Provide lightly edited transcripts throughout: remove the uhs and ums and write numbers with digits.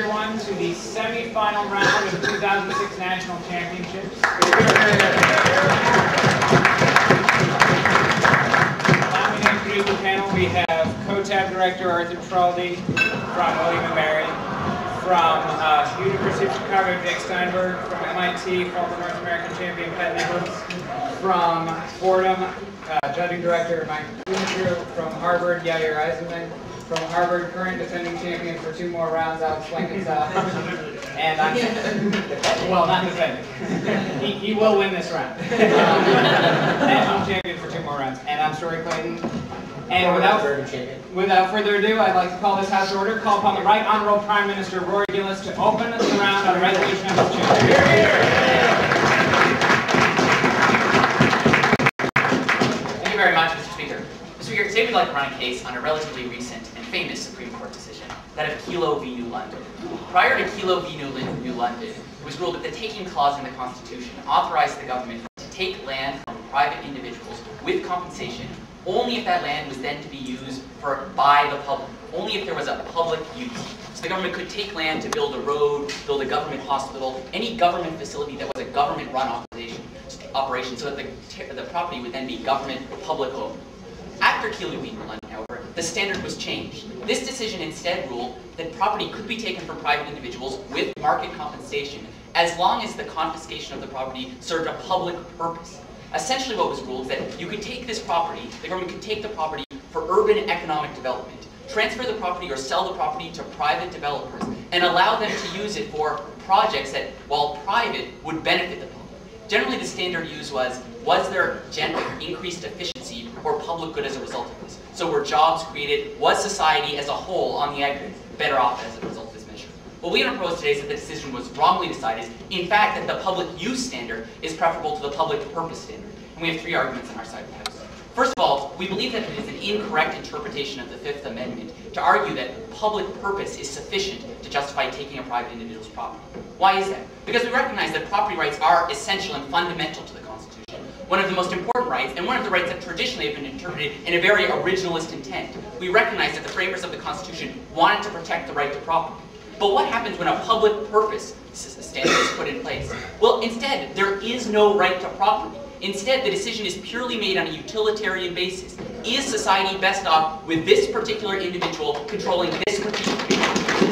everyone to the semi-final round of the 2006 National Championships. Allow me to introduce the panel. We have co-tab director Arthur Traldi from William & Mary, from University of Chicago, Dick Steinberg, from MIT, former North American champion Pat Nichols, from Fordham, judging director Mike Blumenthal, from Harvard, Yair Eisenman, from Harvard, current defending champion for 2 more rounds, Alex Blankenship, and I'm, well, not defending. He will win this round. National champion for 2 more rounds, and I'm Story Clayton. And without further ado, I'd like to call this House to order. Call upon the Right Honorable Prime Minister Rory Gillis to open the round on resolution of his chamber. Thank you very much, Mr. Speaker. Mr. Speaker, today we'd like to run a case on a relatively recent and famous Supreme Court decision, that of Kelo v. New London. Prior to Kelo v. New London, it was ruled that the taking clause in the Constitution authorized the government to take land from private individuals with compensation only if that land was then to be used by the public, only if there was a public use. So the government could take land to build a road, build a government hospital, any government facility that was a government-run operation, so that the property would then be government public owned. After Kelo v. New London, however, the standard was changed. This decision instead ruled that property could be taken from private individuals with market compensation as long as the confiscation of the property served a public purpose. Essentially what was ruled is that you could take this property, the government could take the property for urban economic development, transfer the property or sell the property to private developers, and allow them to use it for projects that, while private, would benefit the public. Generally the standard used was there increased efficiency or public good as a result of this? So were jobs created? Was society as a whole, on the aggregate, better off as a result of this measure? What we're going to propose today is that the decision was wrongly decided. In fact, that the public use standard is preferable to the public purpose standard. And we have 3 arguments on our side of the house. First of all, we believe that it is an incorrect interpretation of the 5th Amendment to argue that public purpose is sufficient to justify taking a private individual's property. Why is that? Because we recognize that property rights are essential and fundamental to the Constitution. One of the most important rights, and one of the rights that traditionally have been interpreted in a very originalist intent. We recognize that the framers of the Constitution wanted to protect the right to property. But what happens when a public purpose standard is put in place? Well, instead, there is no right to property. Instead, the decision is purely made on a utilitarian basis. Is society best off with this particular individual controlling this particular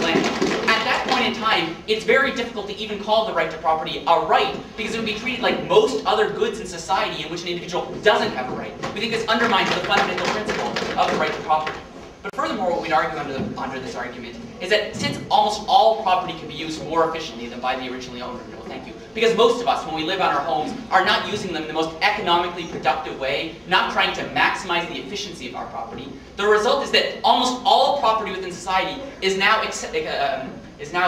land? At that point in time, it's very difficult to even call the right to property a right, because it would be treated like most other goods in society in which an individual doesn't have a right. We think this undermines the fundamental principle of the right to property. But furthermore, what we'd argue under this argument is that since almost all property can be used more efficiently than by the originally owner, no thank you, because most of us, when we live on our homes, are not using them in the most economically productive way, not trying to maximize the efficiency of our property, the result is that almost all property within society is now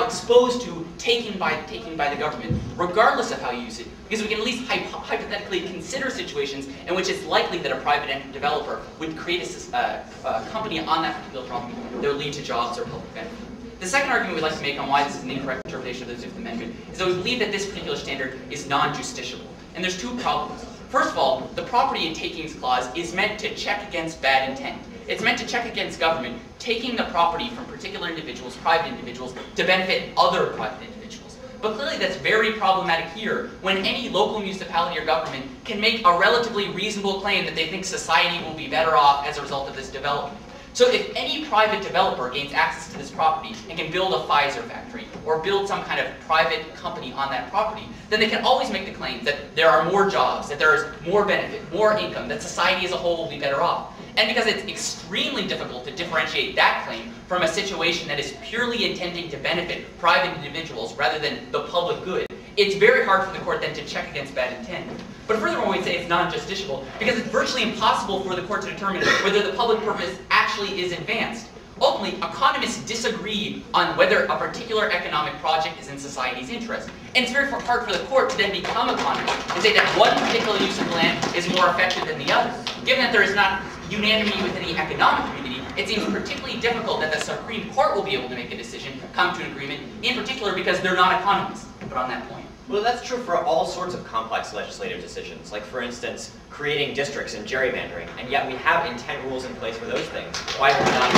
exposed to taking by the government, regardless of how you use it, because we can at least hypothetically consider situations in which it's likely that a private developer would create a company on that particular property that would lead to jobs or public benefit. The second argument we'd like to make on why this is an incorrect interpretation of the 5th Amendment is that we believe that this particular standard is non-justiciable. And there's 2 problems. First of all, the property and takings clause is meant to check against bad intent. It's meant to check against government taking the property from particular individuals, private individuals, to benefit other private individuals. But clearly that's very problematic here, when any local municipality or government can make a relatively reasonable claim that they think society will be better off as a result of this development. So if any private developer gains access to this property and can build a Pfizer factory or build some kind of private company on that property, then they can always make the claim that there are more jobs, that there is more benefit, more income, that society as a whole will be better off. And because it's extremely difficult to differentiate that claim from a situation that is purely intending to benefit private individuals rather than the public good, it's very hard for the court then to check against bad intent. But furthermore, we'd say it's non-justiciable because it's virtually impossible for the court to determine whether the public purpose actually is advanced. Ultimately, economists disagree on whether a particular economic project is in society's interest. And it's very hard for the court to then become economist and say that one particular use of land is more effective than the other. Given that there is not unanimity within the economic community, it seems particularly difficult that the Supreme Court will be able to make a decision, come to an agreement, in particular because they're not economists. But on that point. Well, that's true for all sorts of complex legislative decisions, like, for instance, creating districts and gerrymandering, and yet we have intent rules in place for those things. Why would we not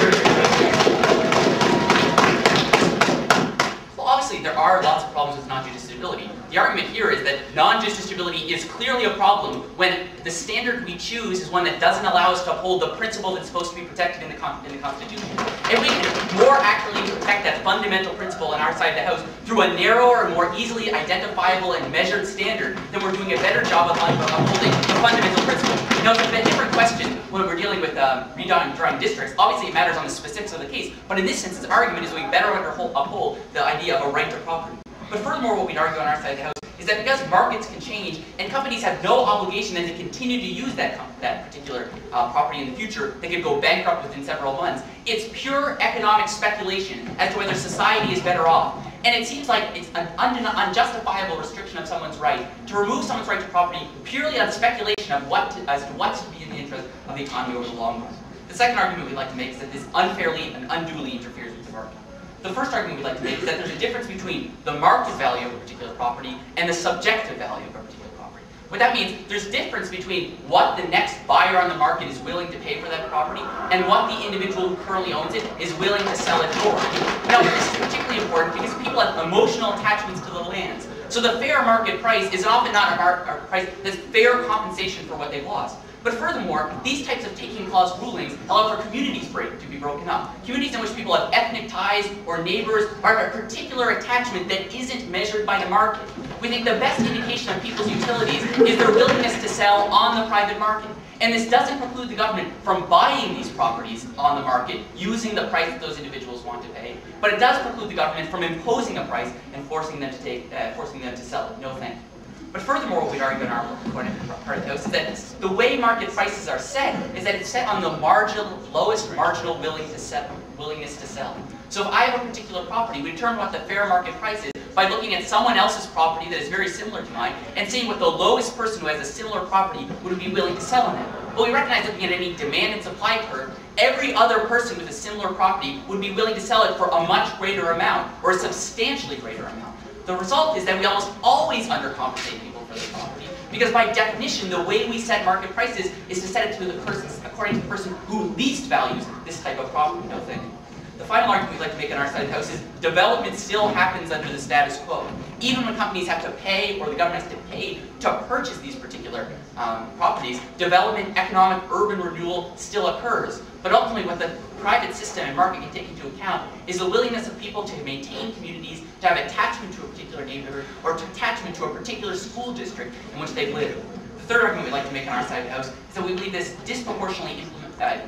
there are lots of problems with non-justiciability. The argument here is that non-justiciability is clearly a problem when the standard we choose is one that doesn't allow us to uphold the principle that's supposed to be protected in the Constitution. If we can more accurately protect that fundamental principle on our side of the House through a narrower, more easily identifiable and measured standard, then we're doing a better job of upholding the fundamental principle. Now, it's a bit different question when we're dealing with redrawing districts. Obviously, it matters on the specifics of the case, but in this instance, the argument is we better uphold the idea of a right to property. But furthermore, what we'd argue on our side of the House is that because markets can change and companies have no obligation then to continue to use that particular property in the future, they could go bankrupt within several months. It's pure economic speculation as to whether society is better off. And it seems like it's an unjustifiable restriction of someone's right to remove someone's right to property purely on speculation of as to what should be in the interest of the economy over the long run. The second argument we'd like to make is that this unfairly and unduly interferes with the market. The first argument we'd like to make is that there's a difference between the market value of a particular property and the subjective value of a particular property. What that means, there's difference between what the next buyer on the market is willing to pay for that property and what the individual who currently owns it is willing to sell it for. Now, this is particularly important because people have emotional attachments to the lands. So the fair market price is often not a price that's fair compensation for what they've lost. But furthermore, these types of taking clause rulings allow for communities to be broken up. Communities in which people have ethnic ties or neighbors or a particular attachment that isn't measured by the market. We think the best indication of people's utilities is their willingness to sell on the private market. And this doesn't preclude the government from buying these properties on the market using the price that those individuals want to pay. But it does preclude the government from imposing a price and forcing them to sell it. No thank you. But furthermore, what we'd argue in our part of the House is that the way market prices are set is that it's set on the lowest marginal willingness to sell. So if I have a particular property, we determine what the fair market price is by looking at someone else's property that is very similar to mine and seeing what the lowest person who has a similar property would be willing to sell on it. But we recognize, looking at any demand and supply curve, every other person with a similar property would be willing to sell it for a much greater amount or a substantially greater amount. The result is that we almost always undercompensate people for their property, because by definition, the way we set market prices is to set it to according to the person who least values this type of property. No thank you. The final argument we'd like to make on our side of the House is development still happens under the status quo. Even when companies have to pay, or the government has to pay to purchase these particular properties, development, economic, urban renewal still occurs. But ultimately, what the private system and market can take into account is the willingness of people to maintain communities, to have attachment to a particular neighborhood, or attachment to a particular school district in which they live. The third argument we'd like to make on our side of the House is that we believe this disproportionately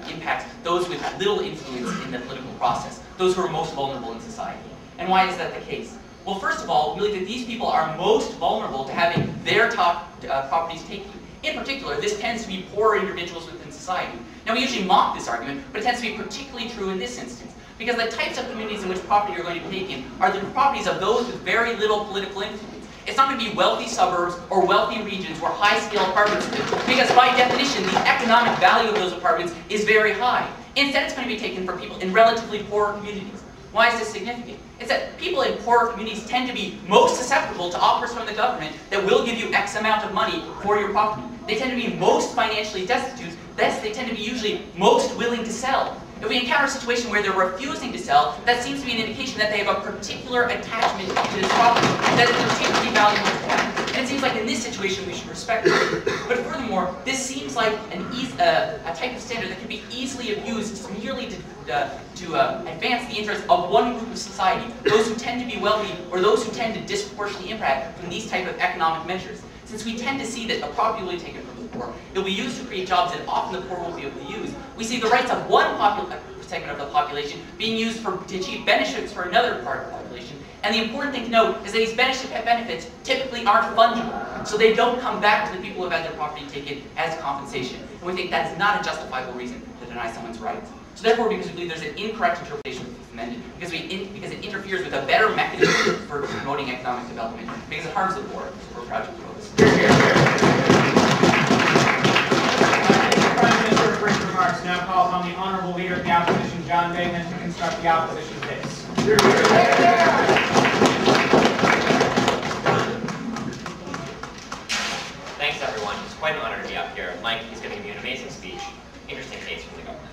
impacts those with little influence in the political process, those who are most vulnerable in society. And why is that the case? Well, first of all, we believe that these people are most vulnerable to having their properties taken. In particular, this tends to be poorer individuals within society. Now, we usually mock this argument, but it tends to be particularly true in this instance, because the types of communities in which property are going to be taken are the properties of those with very little political influence. It's not going to be wealthy suburbs or wealthy regions where high-scale apartments live, because by definition, the economic value of those apartments is very high. Instead, it's going to be taken from people in relatively poor communities. Why is this significant? It's that people in poorer communities tend to be most susceptible to offers from the government that will give you X amount of money for your property. They tend to be most financially destitute, thus they tend to be usually most willing to sell. If we encounter a situation where they're refusing to sell, that seems to be an indication that they have a particular attachment to this property that is particularly valuable to them. And it seems like in this situation we should respect it. But furthermore, this seems like a type of standard that can be easily abused merely to advance the interests of one group of society, those who tend to be wealthy or those who tend to disproportionately impact from these type of economic measures. Since we tend to see that a property will be taken from the poor, it will be used to create jobs that often the poor won't be able to use. We see the rights of one segment of the population being used to achieve benefits for another part of the population. And the important thing to note is that these benefits typically aren't fungible, so they don't come back to the people who have had their property taken as compensation. And we think that's not a justifiable reason to deny someone's rights. So therefore, because we believe there's an incorrect interpretation of the Fifth Amendment, because it interferes with a better mechanism for promoting economic development, because it harms the poor, so we're proud to propose. Prime Minister of brief remarks now calls on the Honourable Leader of the Opposition, Jon Bateman, to construct the Opposition case. Thanks, everyone. It's quite an honor to be up here. Mike is giving me an amazing speech. Interesting case from the government.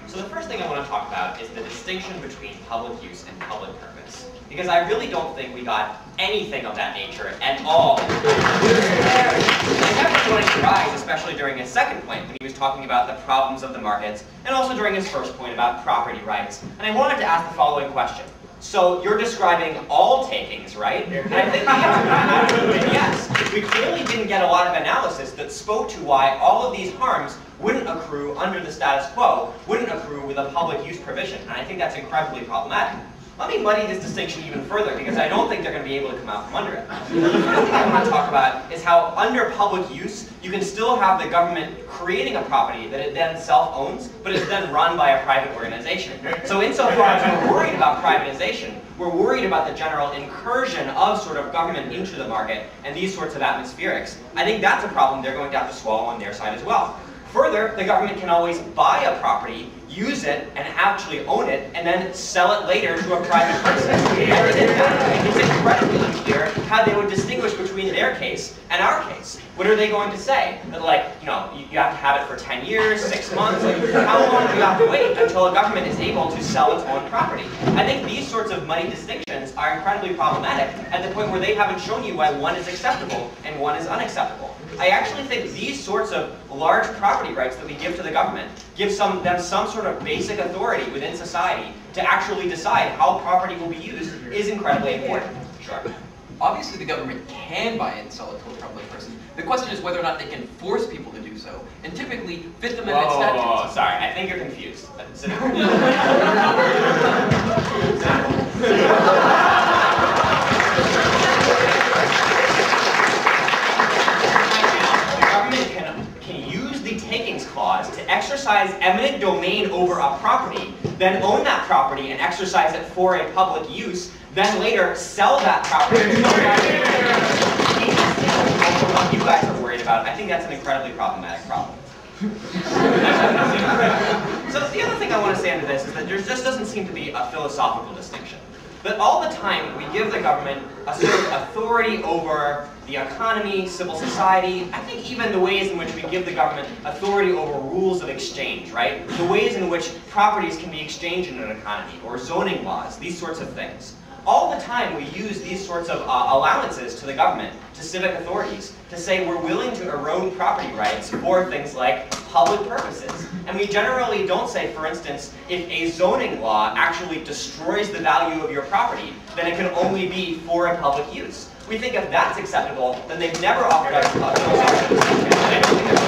So the first thing thing I want to talk about is the distinction between public use and public purpose. Because I really don't think we got anything of that nature at all. I kept going to rise, especially during his second point, when he was talking about the problems of the markets, and also during his first point about property rights. And I wanted to ask the following question. So you're describing all takings, right? And I think the answer to that is yes. We clearly didn't get a lot of analysis that spoke to why all of these harms wouldn't accrue under the status quo, wouldn't accrue with a public use provision. And I think that's incredibly problematic. Let me muddy this distinction even further, because I don't think they're going to be able to come out from under it. The first thing I want to talk about is how under public use, you can still have the government creating a property that it then self-owns, but is then run by a private organization. So insofar as we're worried about privatization, we're worried about the general incursion of sort of government into the market and these sorts of atmospherics. I think that's a problem they're going to have to swallow on their side as well. Further, the government can always buy a property, use it, and actually own it, and then sell it later to a private person. It's incredibly unclear how they would distinguish between their case and our case. What are they going to say? That, like, you know, you have to have it for 10 years, 6 months, like, how long do you have to wait until a government is able to sell its own property? I think these sorts of muddy distinctions are incredibly problematic at the point where they haven't shown you why one is acceptable and one is unacceptable. I actually think these sorts of large property rights that we give to the government give them some sort of basic authority within society to actually decide how property will be used is incredibly important. Sure. Obviously, the government can buy and sell it to a public person. The question is whether or not they can force people to do so. And typically, Fifth Amendment statutes... Whoa, sorry, I think you're confused. Clause to exercise eminent domain over a property, then own that property and exercise it for a public use, then later sell that property to what you guys are worried about. I think that's an incredibly problematic problem. So the other thing I want to say into this is that there just doesn't seem to be a philosophical distinction. But all the time we give the government a sort of authority over the economy, civil society, I think even the ways in which we give the government authority over rules of exchange, right? The ways in which properties can be exchanged in an economy, or zoning laws, these sorts of things. All the time we use these sorts of allowances to the government, to civic authorities, to say we're willing to erode property rights for things like public purposes. And we generally don't say, for instance, if a zoning law actually destroys the value of your property, then it can only be for a public use. We think if that's acceptable, then they've never offered us a philosophical distinction. I don't think that's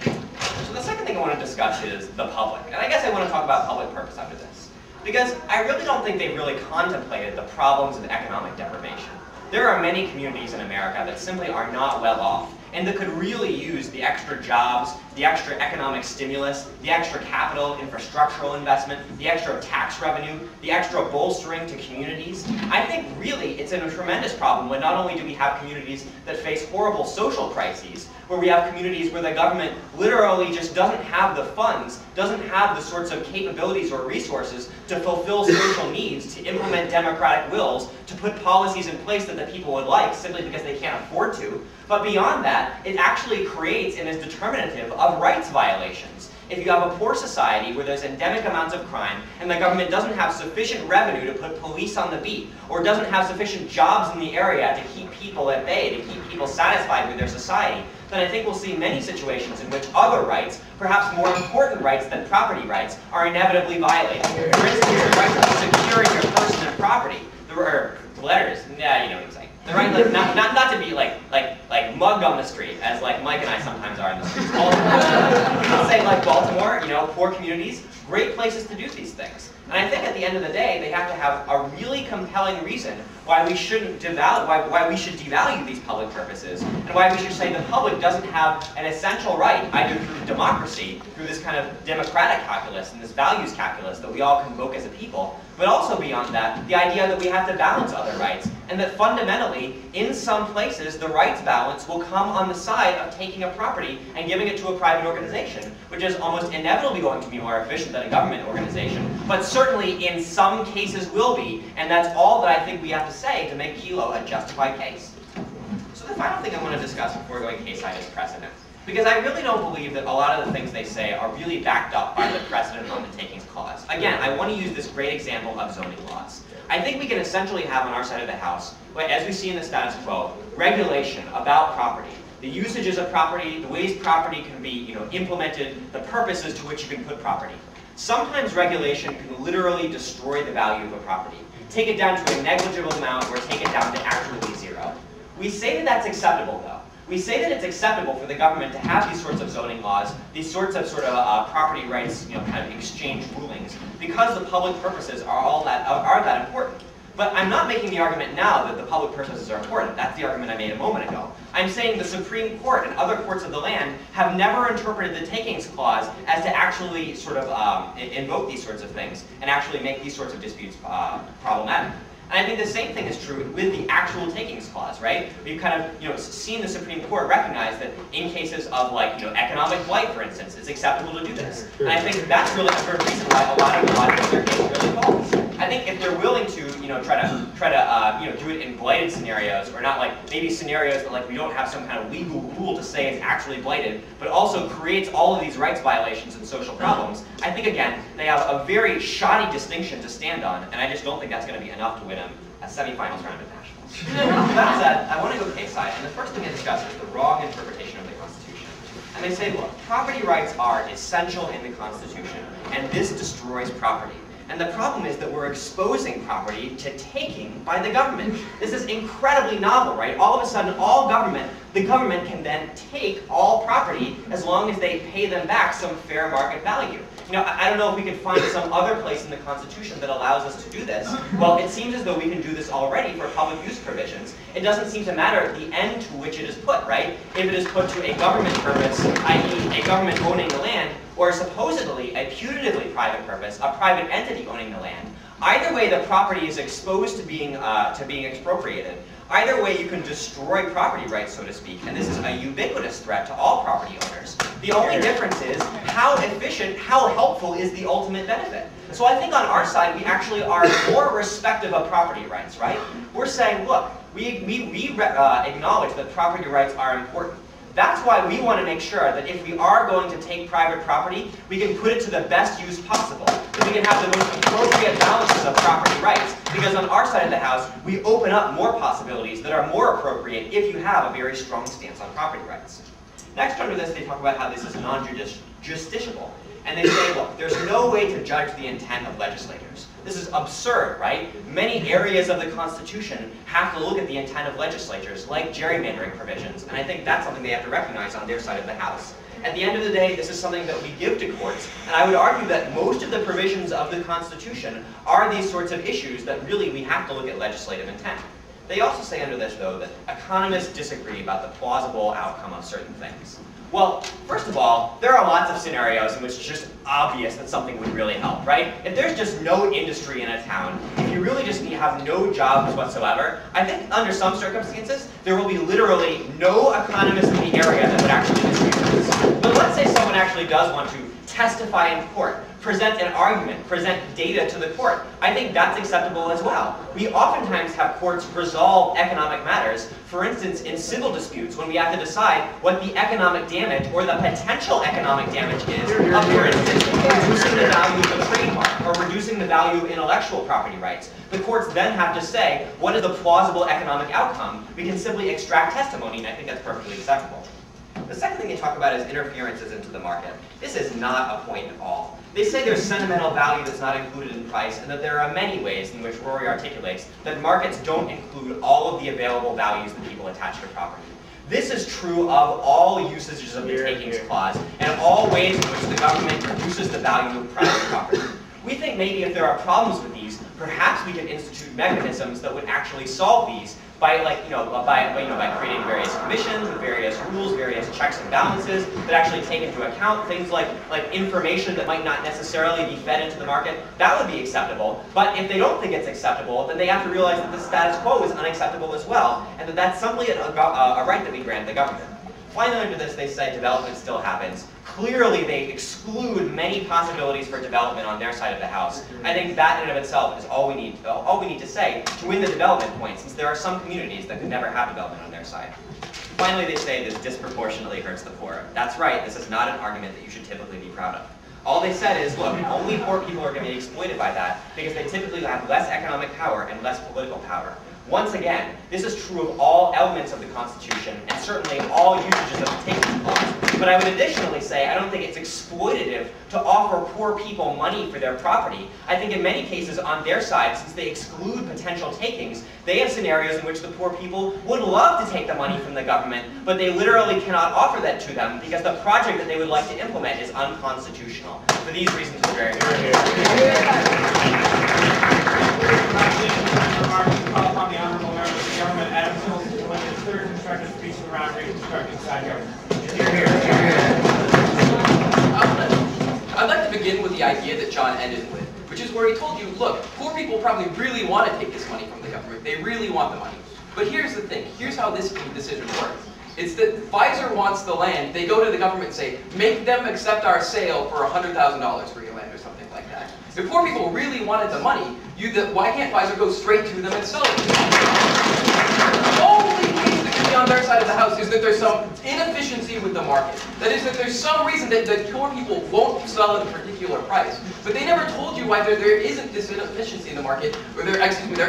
what. So the second thing I want to discuss is the public. And I guess I want to talk about public purpose after this. Because I really don't think they've really contemplated the problems of economic deprivation. There are many communities in America that simply are not well off, and that could really use the extra jobs, the extra economic stimulus, the extra capital, infrastructural investment, the extra tax revenue, the extra bolstering to communities. I think really it's a tremendous problem when not only do we have communities that face horrible social crises, where we have communities where the government literally just doesn't have the funds, doesn't have the sorts of capabilities or resources to fulfill social needs, to implement democratic wills, to put policies in place that the people would like simply because they can't afford to. But beyond that, it actually creates and is determinative of rights violations. If you have a poor society where there's endemic amounts of crime and the government doesn't have sufficient revenue to put police on the beat, or doesn't have sufficient jobs in the area to keep people at bay, to keep people satisfied with their society, then I think we'll see many situations in which other rights, perhaps more important rights than property rights, are inevitably violated. For instance, the right to securing your person and property, or letters, yeah, you know what I'm saying. The right, like, not to be like mugged on the street, as like Mike and I sometimes are in the streets. Let's say like Baltimore, you know, poor communities, great places to do these things. And I think at the end of the day, they have to have a really compelling reason why we shouldn't devalue, why we should devalue these public purposes, and why we should say the public doesn't have an essential right, either through democracy, through this kind of democratic calculus and this values calculus that we all convoke as a people, but also beyond that, the idea that we have to balance other rights, and that fundamentally, in some places, the rights balance will come on the side of taking a property and giving it to a private organization, which is almost inevitably going to be more efficient than a government organization, but certainly in some cases will be, and that's all that I think we have to say to make Kelo a justified case. So the final thing I want to discuss before going case side is precedent. Because I really don't believe that a lot of the things they say are really backed up by the precedent on the takings clause. Again, I want to use this great example of zoning laws. I think we can essentially have on our side of the house, as we see in the status quo, regulation about property. The usages of property, the ways property can be implemented, the purposes to which you can put property. Sometimes regulation can literally destroy the value of a property. Take it down to a negligible amount or take it down to actually zero. We say that that's acceptable though. We say that it's acceptable for the government to have these sorts of zoning laws, these sorts of property rights, kind of exchange rulings, because the public purposes are that important. But I'm not making the argument now that the public purposes are important. That's the argument I made a moment ago. I'm saying the Supreme Court and other courts of the land have never interpreted the takings clause as to actually invoke these sorts of things and actually make these sorts of disputes problematic. And I think the same thing is true with the actual takings clause, right? We've kind of seen the Supreme Court recognize that in cases of economic blight, for instance, it's acceptable to do this. And I think that's really the third reason why a lot of their cases really falls. I think if they're willing to try to do it in blighted scenarios, or not maybe scenarios that we don't have some kind of legal rule to say it's actually blighted, but also creates all of these rights violations and social problems, I think again they have a very shoddy distinction to stand on, and I just don't think that's going to be enough to win them a semifinals round of nationals. That said, I want to go case side, and the first thing they discuss is the wrong interpretation of the Constitution. And they say, look, property rights are essential in the Constitution, and this destroys property. And the problem is that we're exposing property to taking by the government. This is incredibly novel, right? All of a sudden, the government can then take all property as long as they pay them back some fair market value. I don't know if we could find some other place in the Constitution that allows us to do this. Well, it seems as though we can do this already for public use provisions. It doesn't seem to matter the end to which it is put, right? If it is put to a government purpose, i.e. a government owning the land, or supposedly a putatively private purpose, a private entity owning the land, either way the property is exposed to being expropriated. Either way you can destroy property rights, so to speak, and this is a ubiquitous threat to all property owners. The only difference is how efficient, how helpful is the ultimate benefit. So I think on our side we actually are more respective of property rights, right? We're saying, look, we acknowledge that property rights are important. That's why we want to make sure that if we are going to take private property, we can put it to the best use possible. That we can have the most appropriate balances of property rights. Because on our side of the house, we open up more possibilities that are more appropriate if you have a very strong stance on property rights. Next under this, they talk about how this is non-justiciable. And they say, look, there's no way to judge the intent of legislators. This is absurd, right? Many areas of the Constitution have to look at the intent of legislatures, like gerrymandering provisions, and I think that's something they have to recognize on their side of the house. At the end of the day, this is something that we give to courts, and I would argue that most of the provisions of the Constitution are these sorts of issues that really we have to look at legislative intent. They also say under this, though, that economists disagree about the plausible outcome of certain things. Well, first of all, there are lots of scenarios in which it's just obvious that something would really help, right? If there's just no industry in a town, if you really just have no jobs whatsoever, I think under some circumstances, there will be literally no economist in the area that would actually dispute this. But let's say someone actually does want to testify in court, present an argument, present data to the court. I think that's acceptable as well. We oftentimes have courts resolve economic matters, for instance, in civil disputes, when we have to decide what the economic damage or the potential economic damage is of, for instance, reducing the value of a trademark or reducing the value of intellectual property rights. The courts then have to say, what is the plausible economic outcome? We can simply extract testimony, and I think that's perfectly acceptable. The second thing they talk about is interferences into the market. This is not a point at all. They say there's sentimental value that's not included in price, and that there are many ways in which Rory articulates that markets don't include all of the available values that people attach to property. This is true of all usages of the takings clause, and all ways in which the government reduces the value of private property. We think maybe if there are problems with these, perhaps we can institute mechanisms that would actually solve these by creating various commissions with various rules, various checks and balances that actually take into account things like information that might not necessarily be fed into the market. That would be acceptable. But if they don't think it's acceptable, then they have to realize that the status quo is unacceptable as well, and that that's simply a right that we grant the government. Finally, under this, they say development still happens. Clearly, they exclude many possibilities for development on their side of the house. I think that in and of itself is all we need to say to win the development point, since there are some communities that could never have development on their side. Finally, they say this disproportionately hurts the poor. That's right, this is not an argument that you should typically be proud of. All they said is, look, only poor people are going to be exploited by that because they typically have less economic power and less political power. Once again, this is true of all elements of the Constitution and certainly all usages of the takings clause. But I would additionally say I don't think it's exploitative to offer poor people money for their property. I think in many cases on their side, since they exclude potential takings, they have scenarios in which the poor people would love to take the money from the government, but they literally cannot offer that to them because the project that they would like to implement is unconstitutional. For these reasons, we're very Call upon the honorable members of the government Adams to deliver his third constructive speech around reconstructing side government. I'd like to begin with the idea that John ended with, which is where he told you, look, poor people probably really want to take this money from the government. They really want the money. But here's the thing. Here's how this decision works. It's that Pfizer wants the land. They go to the government and say, make them accept our sale for $100,000 for your land or something like that. If poor people really wanted the money, why can't Pfizer go straight to them and sell it? The only case that could be on their side of the house is that there's some inefficiency with the market. That is, that there's some reason that the poor people won't sell at a particular price. But they never told you why there isn't this inefficiency in the market, or there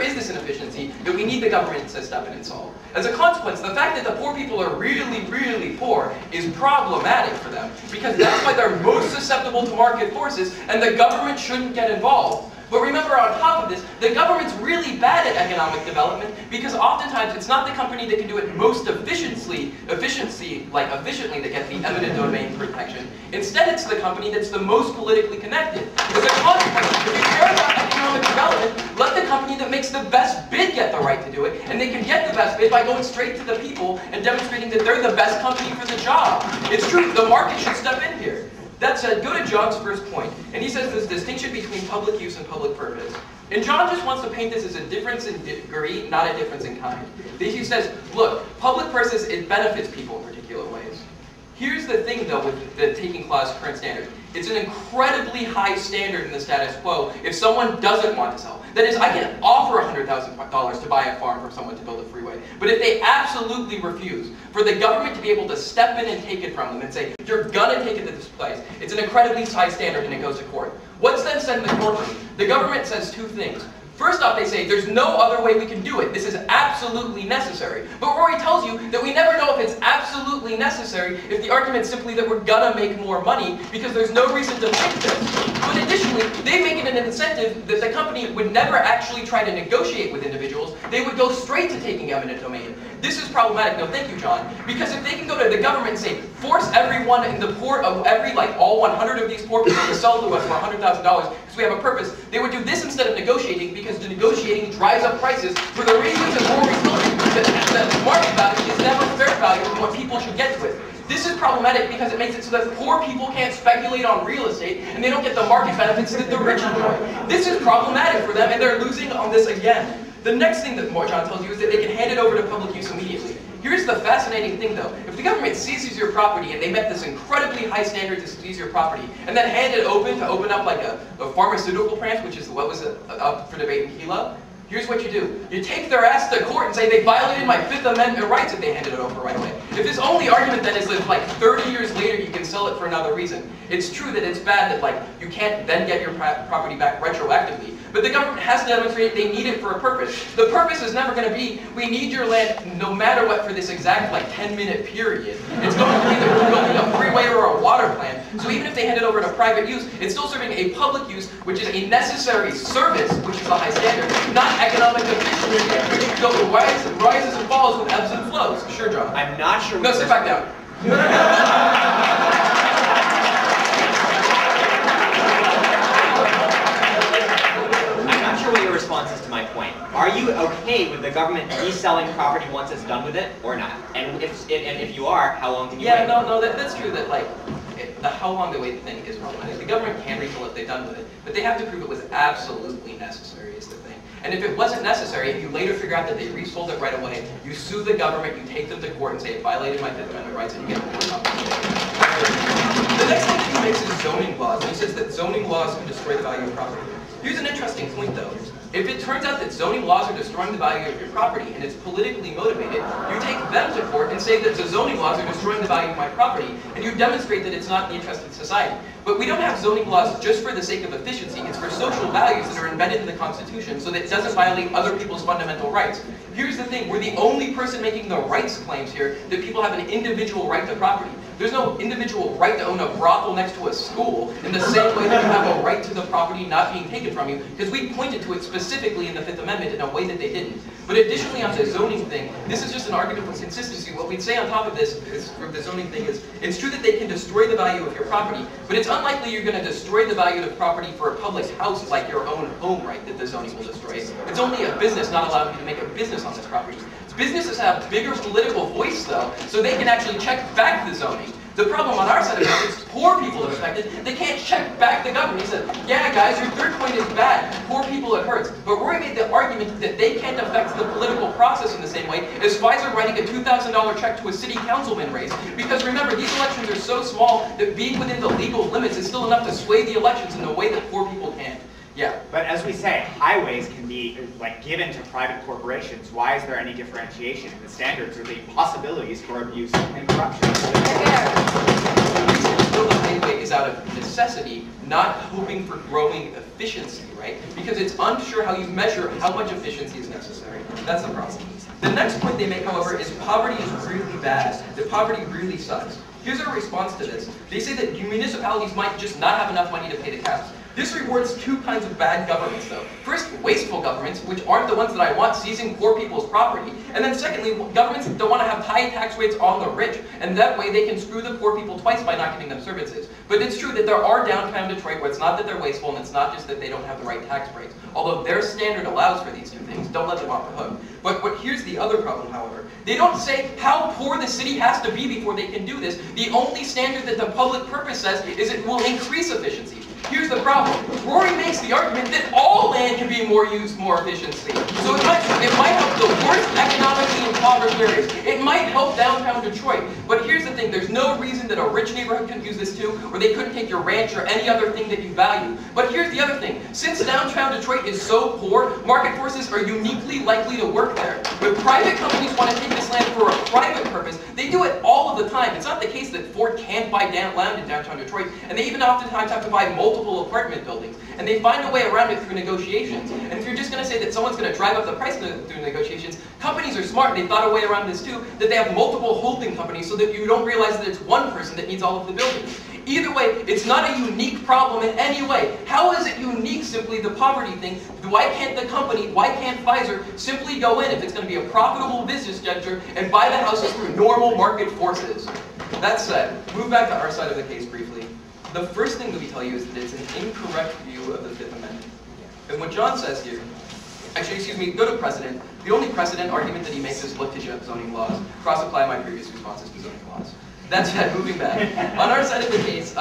is this inefficiency that we need the government to step in and solve. As a consequence, the fact that the poor people are really, really poor is problematic for them, because that's why they're most susceptible to market forces, and the government shouldn't get involved. But remember, on top of this, the government's really bad at economic development because oftentimes it's not the company that can do it most efficiently that gets the eminent domain protection. Instead, it's the company that's the most politically connected. As a consequence, if you care about economic development, let the company that makes the best bid get the right to do it, and they can get the best bid by going straight to the people and demonstrating that they're the best company for the job. It's true, the market should step in here. That said, go to John's first point, and he says this distinction between public use and public purpose. And John just wants to paint this as a difference in degree, not a difference in kind. He says, look, public purpose, it benefits people in particular ways. Here's the thing, though, with the taking clause current standard. It's an incredibly high standard in the status quo if someone doesn't want to sell. That is, I can offer $100,000 to buy a farm for someone to build a freeway. But if they absolutely refuse, for the government to be able to step in and take it from them and say, you're gonna take it to this place, it's an incredibly high standard and it goes to court. What's then said in the courtroom? The government says two things. First off, they say, there's no other way we can do it. This is absolutely necessary. But Rory tells you that we never know if it's absolutely necessary if the argument's simply that we're gonna make more money because there's no reason to think this. But additionally, they make it an incentive that the company would never actually try to negotiate with individuals. They would go straight to taking eminent domain. This is problematic. No, thank you, John. Because if they can go to the government and say, force everyone in the poor of all 100 of these poor people to sell to us for $100,000 because we have a purpose, they would do this instead of negotiating because the negotiating drives up prices for the reasons that Rory's telling you that the market value is never fair value of what people should get to it. This is problematic because it makes it so that poor people can't speculate on real estate and they don't get the market benefits that the rich enjoy. This is problematic for them and they're losing on this again. The next thing that John tells you is that they can hand it over to public use immediately. Here's the fascinating thing though. If the government seizes your property and they met this incredibly high standard to seize your property and then hand it open to open up like a pharmaceutical plant, which is what was up for debate in Kelo, here's what you do. You take their ass to court and say they violated my Fifth Amendment rights if they handed it over right away. If this only argument then is that like 30 years later you can sell it for another reason, it's true that it's bad that like you can't then get your property back retroactively. But the government has to demonstrate they need it for a purpose. The purpose is never going to be, we need your land no matter what for this exact like 10-minute period. It's going to be that we're building a freeway or a water plant. So even if they hand it over to private use, it's still serving a public use, which is a necessary service, which is a high standard, not economic efficiency, which rises and falls with ebbs and flows. Sure, John. I'm not sure. No, sit back down. What your response is to my point. Are you okay with the government reselling property once it's done with it, or not? And if you are, how long can you wait? Yeah, no, that's true that like, the how long they wait thing is problematic. The government can resell if they've done with it, but they have to prove it was absolutely necessary is the thing. And if it wasn't necessary, if you later figure out that they resold it right away, you sue the government, you take them to court and say it violated my Fifth Amendment rights, and you get more compensation. The next thing that he makes is zoning laws, and he says that zoning laws can destroy the value of property. Here's an interesting point though. If it turns out that zoning laws are destroying the value of your property and it's politically motivated, you take them to court and say that the zoning laws are destroying the value of my property, and you demonstrate that it's not in the interest of society. But we don't have zoning laws just for the sake of efficiency. It's for social values that are embedded in the Constitution so that it doesn't violate other people's fundamental rights. Here's the thing, we're the only person making the rights claims here that people have an individual right to property. There's no individual right to own a brothel next to a school in the same way that you have a right to the property not being taken from you, because we pointed to it specifically in the Fifth Amendment in a way that they didn't. But additionally on the zoning thing, this is just an argument for consistency. What we'd say on top of this is, for the zoning thing is, it's true that they can destroy the value of your property, but it's unlikely you're going to destroy the value of the property for a public house like your own home right that the zoning will destroy. It's only a business not allowing you to make a business on this property. Businesses have bigger political voice though, so they can actually check back the zoning. The problem on our side of it is poor people are affected. They can't check back the government. He said, yeah guys, your third point is bad. Poor people, it hurts. But Rory made the argument that they can't affect the political process in the same way as Pfizer writing a $2,000 check to a city councilman race. Because remember, these elections are so small that being within the legal limits is still enough to sway the elections in a way that poor people can't. Yeah. But as we say, highways can be given to private corporations. Why is there any differentiation in the standards or the possibilities for abuse and corruption? The reason to build a highway is out of necessity, not hoping for growing efficiency, right? Because it's unsure how you measure how much efficiency is necessary. That's the problem. The next point they make, however, is poverty is really bad. That poverty really sucks. Here's our response to this. They say that municipalities might just not have enough money to pay the taxes. This rewards two kinds of bad governments, though. First, wasteful governments, which aren't the ones that I want, seizing poor people's property. And then secondly, governments that don't want to have high tax rates on the rich, and that way they can screw the poor people twice by not giving them services. But it's true that there are downtown Detroit where it's not that they're wasteful, and it's not just that they don't have the right tax breaks. Although their standard allows for these two things, don't let them off the hook. But here's the other problem, however. They don't say how poor the city has to be before they can do this. The only standard that the public purpose says is it will increase efficiency. Here's the problem. Rory makes the argument that all land can be used more efficiently. So it might help the worst economically impoverished areas. It might help downtown Detroit. But here's the thing. There's no reason that a rich neighborhood couldn't use this too, or they couldn't take your ranch or any other thing that you value. But here's the other thing. Since downtown Detroit is so poor, market forces are uniquely likely to work there. When private companies want to take this land for a private purpose, they do it all of the time. It's not the case that Ford can't buy land in downtown Detroit, and they even oftentimes have to buy multiple apartment buildings. And they find a way around it through negotiations. And if you're just going to say that someone's going to drive up the price through negotiations, companies are smart. They thought a way around this too, that they have multiple holding companies so that you don't realize that it's one person that needs all of the buildings. Either way, it's not a unique problem in any way. How is it unique, simply the poverty thing? Why can't the company, why can't Pfizer simply go in, if it's going to be a profitable business venture, and buy the houses through normal market forces? That said, move back to our side of the case briefly. The first thing that we tell you is that it's an incorrect view of the Fifth Amendment. And what John says here, actually, excuse me, go to precedent. The only precedent argument that he makes is look to zoning laws. Cross-apply my previous responses to zoning laws. That said, moving back. On our side of the case,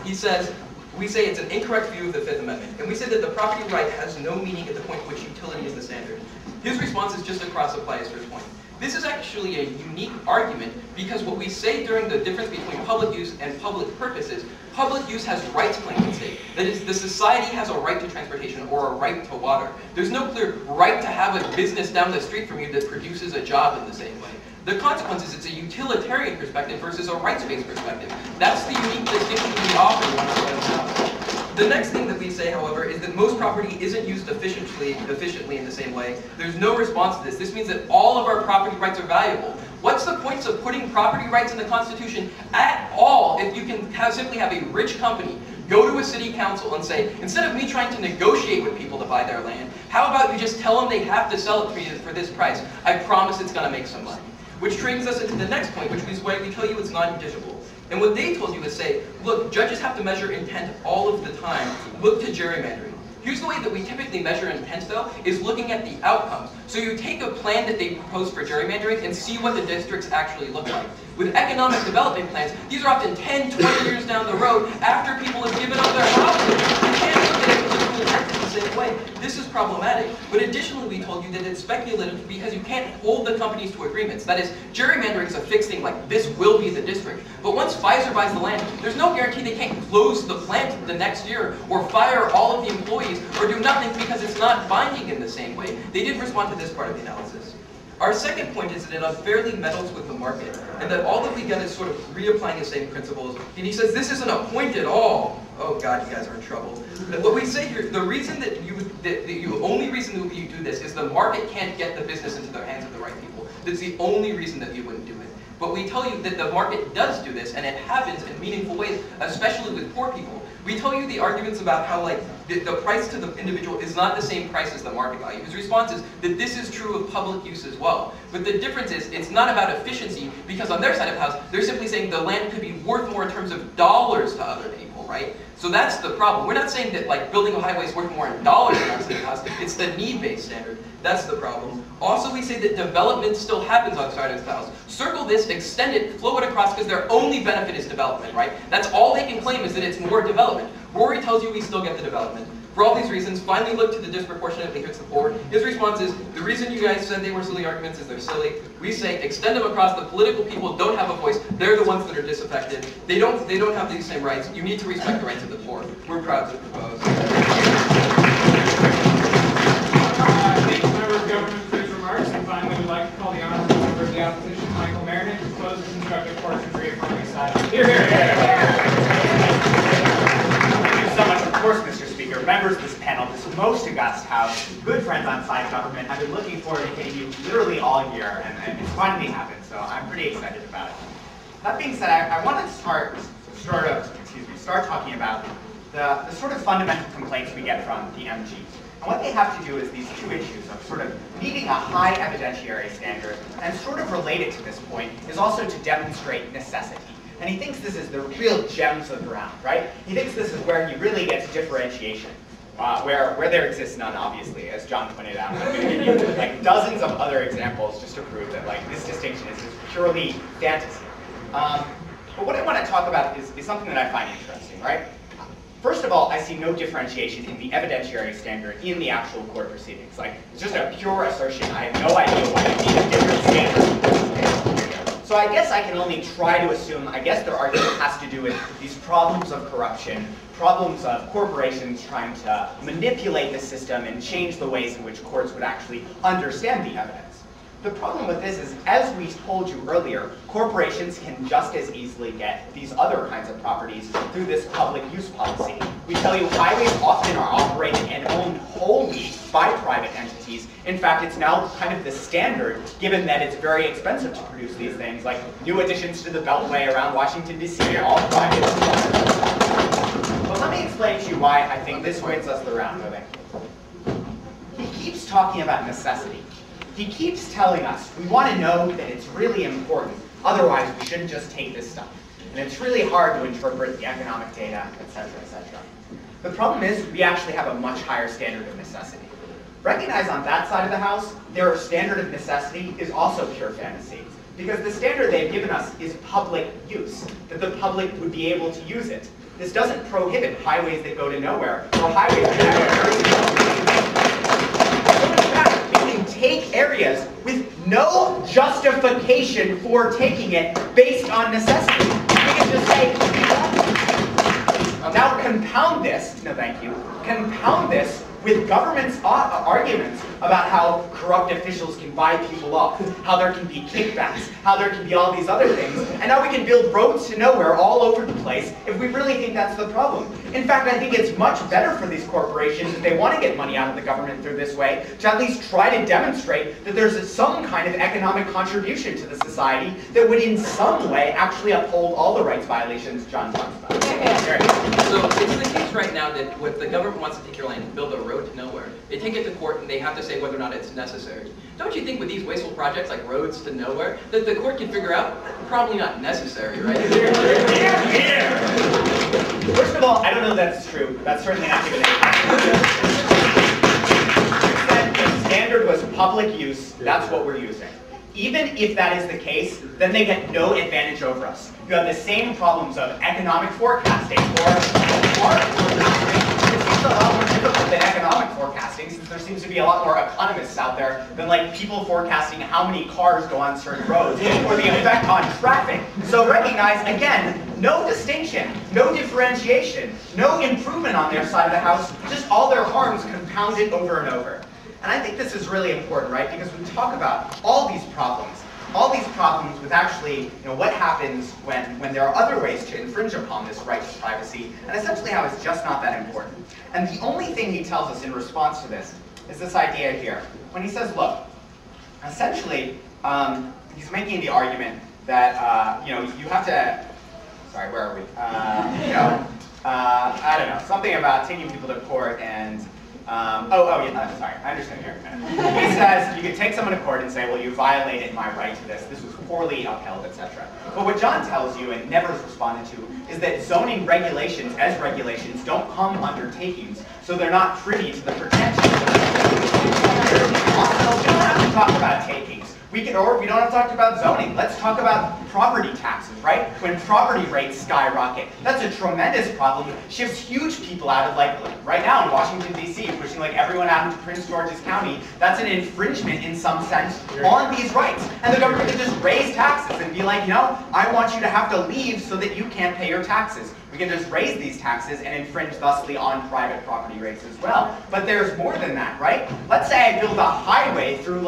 he says, we say it's an incorrect view of the Fifth Amendment. And we say that the property right has no meaning at the point at which utility is the standard. His response is just to cross-apply his first point. This is actually a unique argument because what we say during the difference between public use and public purpose is public use has rights claims at stake. That is, the society has a right to transportation or a right to water. There's no clear right to have a business down the street from you that produces a job in the same way. The consequence is it's a utilitarian perspective versus a rights-based perspective. That's the unique distinction we offer when we're. The next thing that we say, however, is that most property isn't used efficiently in the same way. There's no response to this. This means that all of our property rights are valuable. What's the point of putting property rights in the Constitution at all if you can simply have a rich company go to a city council and say, instead of me trying to negotiate with people to buy their land, how about you just tell them they have to sell it for this price? I promise it's going to make some money. Which brings us into the next point, which is why we tell you it's non-judiciable. And what they told you is say, look, judges have to measure intent all of the time. Look to gerrymandering. Here's the way that we typically measure intent, though, is looking at the outcomes. So you take a plan that they propose for gerrymandering and see what the districts actually look like. With economic development plans, these are often 10, 20 years down the road after people have given up their houses. You can't look at it with the same way. This is problematic. But additionally, we told you that it's speculative because you can't hold the companies to agreements. That is, gerrymandering is a fixed thing, like this will be the district. But once Pfizer buys the land, there's no guarantee they can't close the plant the next year, or fire all of the employees, or do nothing because it's not binding in the same way. They did respond to this part of the analysis. Our second point is that it unfairly meddles with the market, and that all that we get is sort of reapplying the same principles. And he says, this isn't a point at all. Oh God, you guys are in trouble. What we say here, the reason that only reason that you do this is the market can't get the business into the hands of the right people. That's the only reason that you wouldn't do it. But we tell you that the market does do this, and it happens in meaningful ways, especially with poor people. We tell you the arguments about how the price to the individual is not the same price as the market value. His response is that this is true of public use as well. But the difference is it's not about efficiency, because on their side of the house, they're simply saying the land could be worth more in terms of dollars to other people, right? So that's the problem. We're not saying that building a highway is worth more in dollars than outside of the house. It's the need-based standard. That's the problem. Also, we say that development still happens outside of the house. Circle this, extend it, flow it across, because their only benefit is development, right? That's all they can claim is that it's more development. Rory tells you we still get the development. For all these reasons, finally look to the disproportionately hits the poor. His response is, the reason you guys said they were silly arguments is they're silly. We say, extend them across. The political people don't have a voice. They're the ones that are disaffected. They don't have these same rights. You need to respect the rights of the poor. We're proud to propose. Thank you, member of government, for his remarks. And finally, we'd like to call the honorable member of the opposition, Michael Mayernick, to close the constructive portion of reaffirming silence. Here, here, So much, of course, Mr. Speaker. Members of this panel, this most august House, good friends on side government, have been looking forward to hitting you literally all year, and it's finally happened, so I'm pretty excited about it. That being said, I want to start talking about the sort of fundamental complaints we get from the MG. And what they have to do is these two issues of sort of needing a high evidentiary standard, and sort of related to this point is also to demonstrate necessity. And he thinks this is the real gems of the ground, right? He thinks this is where he really gets differentiation, where there exists none, obviously, as John pointed out. I'm going to give you dozens of other examples just to prove that this distinction is just purely fantasy. But what I want to talk about is something that I find interesting, right? First of all, I see no differentiation in the evidentiary standard in the actual court proceedings. It's just a pure assertion. I have no idea why you need a different standard. So I guess I can only try to assume, I guess their argument has to do with these problems of corruption, problems of corporations trying to manipulate the system and change the ways in which courts would actually understand the evidence. The problem with this is, as we told you earlier, corporations can just as easily get these other kinds of properties through this public use policy. We tell you highways often are operated and owned wholly by private entities. In fact, it's now kind of the standard, given that it's very expensive to produce these things, like new additions to the Beltway around Washington, D.C., all private. But let me explain to you why I think this wins us the round, I think. He keeps talking about necessity. He keeps telling us we want to know that it's really important, otherwise we shouldn't just take this stuff. And it's really hard to interpret the economic data, etc., etc. The problem is we actually have a much higher standard of necessity. Recognize on that side of the house, their standard of necessity is also pure fantasy. Because the standard they've given us is public use, that the public would be able to use it. This doesn't prohibit highways that go to nowhere, or highways that take areas with no justification for taking it based on necessity. We can just say, now compound this, no thank you, compound this with government's arguments about how corrupt officials can buy people off, how there can be kickbacks, how there can be all these other things, and now we can build roads to nowhere all over the place if we really think that's the problem. In fact, I think it's much better for these corporations, if they want to get money out of the government through this way, to at least try to demonstrate that there's some kind of economic contribution to the society that would in some way actually uphold all the rights violations John talks about. So it's the case right now that if the government wants to take your land and build a road to nowhere, they take it to court and they have to say whether or not it's necessary. Don't you think with these wasteful projects like roads to nowhere, that the court can figure out probably not necessary, right? First of all, I don't know that's true. That's certainly not given any. The standard was public use. That's what we're using. Even if that is the case, then they get no advantage over us. You have the same problems of economic forecasting or art forecasting. It seems a lot more difficult than economic forecasting, since there seems to be a lot more economists out there than like people forecasting how many cars go on certain roads or the effect on traffic. So recognize, again, no distinction, no differentiation, no improvement on their side of the house, just all their harms compounded over and over. And I think this is really important, right? Because we talk about all these problems with actually, what happens when there are other ways to infringe upon this right to privacy, and essentially how it's just not that important. And the only thing he tells us in response to this is this idea here. When he says, look, essentially, he's making the argument that, you have to, sorry, where are we? I don't know, something about taking people to court and, sorry, I understand here. He says you could take someone to court and say, well, you violated my right to this. This was poorly upheld, etc. But what Jon tells you and never has responded to is that zoning regulations, as regulations, don't come under takings, so they're not privy to the protections. Also, we don't have to talk about takings. We don't have to talk about zoning. Let's talk about property taxes, right? When property rates skyrocket, that's a tremendous problem. Shifts huge people out of, like right now in Washington, D.C., pushing like everyone out into Prince George's County. That's an infringement in some sense on these rights. And the government can just raise taxes and be like, I want you to have to leave so that you can't pay your taxes. We can just raise these taxes and infringe thusly on private property rates as well. But there's more than that, right? Let's say I build a highway through